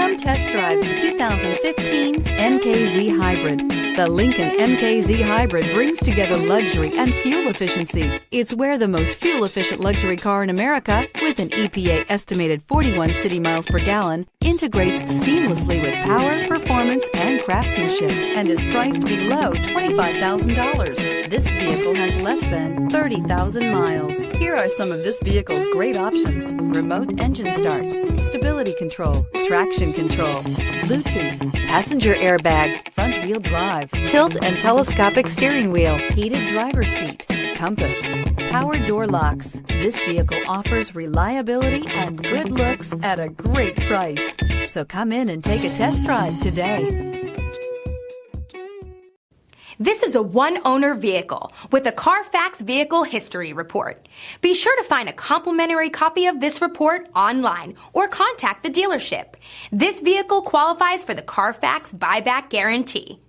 Come test drive the 2015 MKZ Hybrid. The Lincoln MKZ Hybrid brings together luxury and fuel efficiency. It's where the most fuel-efficient luxury car in America, with an EPA estimated 41 city miles per gallon, integrates seamlessly with power, performance, and craftsmanship, and is priced below $25,000. This vehicle has less than 30,000 miles. Here are some of this vehicle's great options: remote engine start, stability control, traction control, Bluetooth, passenger airbag, front wheel drive, tilt and telescopic steering wheel, heated driver's seat, compass, power door locks. This vehicle offers reliability and good looks at a great price. So come in and take a test drive today. This is a one-owner vehicle with a Carfax Vehicle History Report. Be sure to find a complimentary copy of this report online or contact the dealership. This vehicle qualifies for the Carfax Buyback Guarantee.